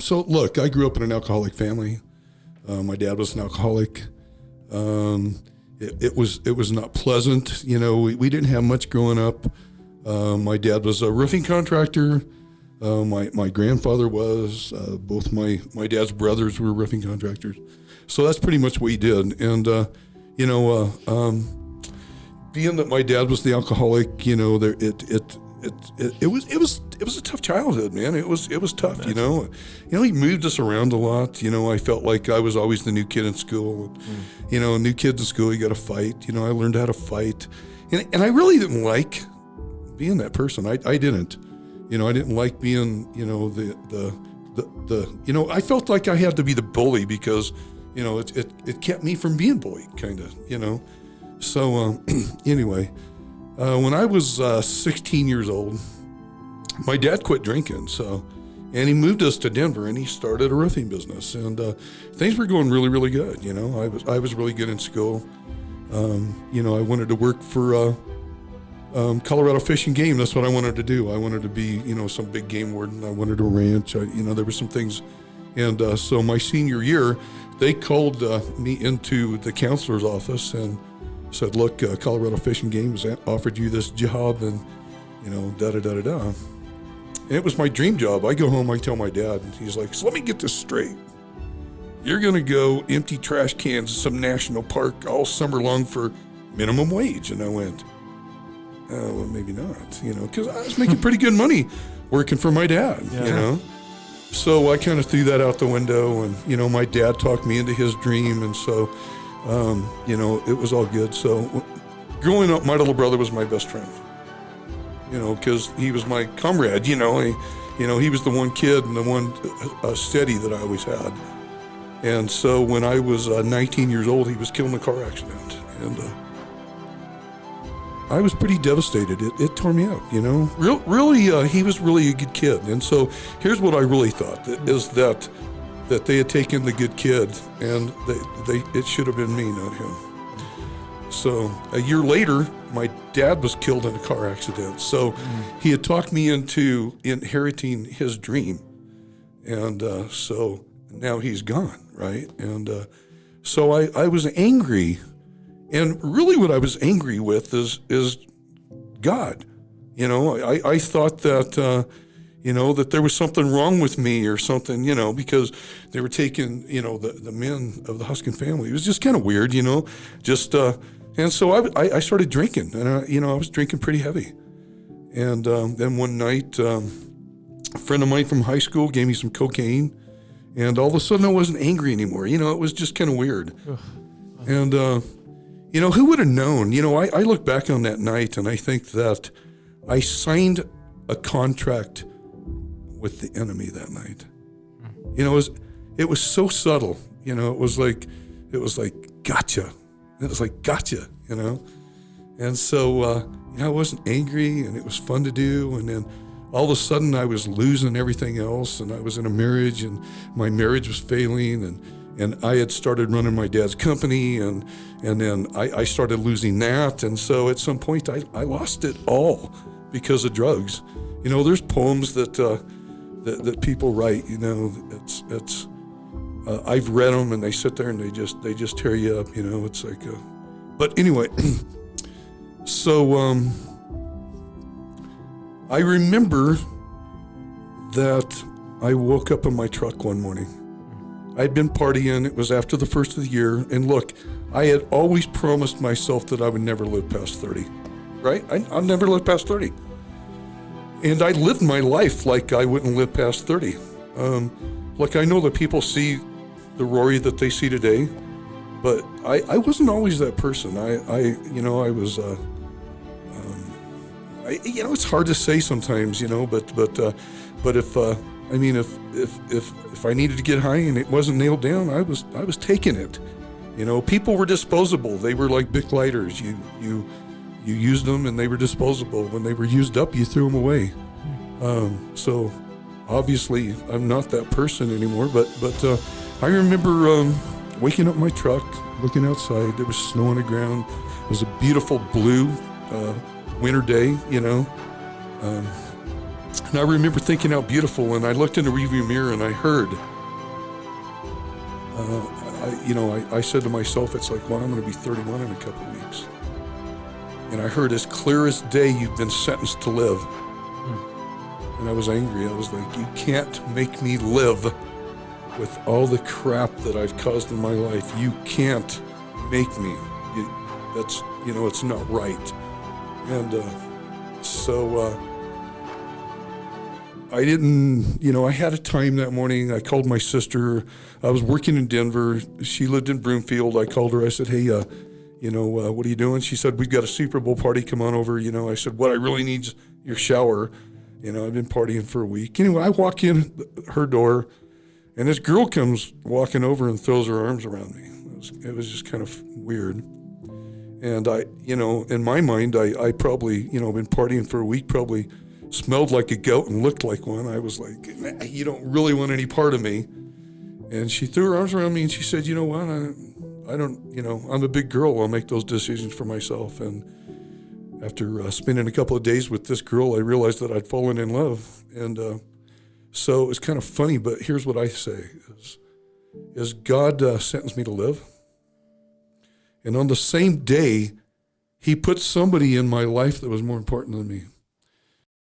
So look, I grew up in an alcoholic family. My dad was an alcoholic. It was not pleasant. We didn't have much growing up. My dad was a roofing contractor. My grandfather was. Both my dad's brothers were roofing contractors. So that's pretty much what he did. And being that my dad was the alcoholic, it was a tough childhood, man. It was tough, He moved us around a lot. I felt like I was always the new kid in school. New kids in school, you got to fight. I learned how to fight, and I really didn't like being that person. I didn't. I didn't like being, I felt like I had to be the bully because, it kept me from being bullied, kind of, So anyway. When I was 16 years old, my dad quit drinking, and he moved us to Denver, and he started a roofing business, and things were going really, really good. I was really good in school. I wanted to work for Colorado Fish and Game. That's what I wanted to do. I wanted to be, some big game warden. I wanted a ranch. There were some things, and so my senior year, they called me into the counselor's office and said, look, Colorado Fish and Game has offered you this job, and, da-da-da-da-da. And it was my dream job. I go home, I tell my dad, and he's like, so let me get this straight. You're going to go empty trash cans in some national park all summer long for minimum wage. And I went, oh, well, maybe not, because I was making pretty good money working for my dad, So I kind of threw that out the window, and, my dad talked me into his dream, and so it was all good. So growing up, my little brother was my best friend, because he was my comrade, he was the one kid and the one steady that I always had. And so when I was 19 years old, he was killed in a car accident. And I was pretty devastated. It tore me up, Really, he was really a good kid. And so here's what I really thought, is that they had taken the good kid, and it should have been me, not him. So a year later, my dad was killed in a car accident. So he had talked me into inheriting his dream. And so now he's gone, right? And so I was angry. And really what I was angry with is God. I thought that... that there was something wrong with me or something, because they were taking, the men of the Huskin family. It was just kind of weird, and so I started drinking, and I was drinking pretty heavy. And then one night, a friend of mine from high school gave me some cocaine, and all of a sudden I wasn't angry anymore. It was just kind of weird. And, who would have known? I look back on that night, and I think that I signed a contract with the enemy that night. It was so subtle. It was like gotcha. It was like gotcha. And so I wasn't angry, and it was fun to do. And then all of a sudden I was losing everything else, and I was in a marriage, and my marriage was failing, and I had started running my dad's company, and then I started losing that. And so at some point I lost it all because of drugs. There's poems that people write. It's I've read them, and they sit there and they just tear you up. It's like, but anyway. So I remember that I woke up in my truck one morning. I'd been partying. It was after the first of the year, and look, I had always promised myself that I would never live past 30. Right? I'll never live past 30. And I lived my life like I wouldn't live past 30. Look, I know that people see the Rory that they see today, but I wasn't always that person. I was, it's hard to say sometimes, but if I needed to get high and it wasn't nailed down, I was taking it. People were disposable. They were like Bic lighters. You used them, and they were disposable. When they were used up, you threw them away. So obviously I'm not that person anymore, but I remember waking up my truck, looking outside. There was snow on the ground. It was a beautiful blue winter day, And I remember thinking how beautiful, and I looked in the rearview mirror and I heard, I said to myself, it's like, well, I'm going to be 31 in a couple of weeks. And I heard, as clear as day, you've been sentenced to live. And I was angry. I was like, you can't make me live with all the crap that I've caused in my life. You can't make me. It's not right. And so I didn't, I had a time that morning. I called my sister. I was working in Denver. She lived in Broomfield. I called her. I said, hey, what are you doing? She said, we've got a Super Bowl party. Come on over. I said, what I really need is your shower. I've been partying for a week. Anyway, I walk in her door, and this girl comes walking over and throws her arms around me. It was just kind of weird. And I, in my mind, I probably, been partying for a week, probably smelled like a goat and looked like one. I was like, nah, you don't really want any part of me. And she threw her arms around me and she said, you know what, I don't, I'm a big girl. I'll make those decisions for myself. And after spending a couple of days with this girl, I realized that I'd fallen in love. And so it's kind of funny, but here's what I say is God sentenced me to live. And on the same day, he put somebody in my life that was more important than me.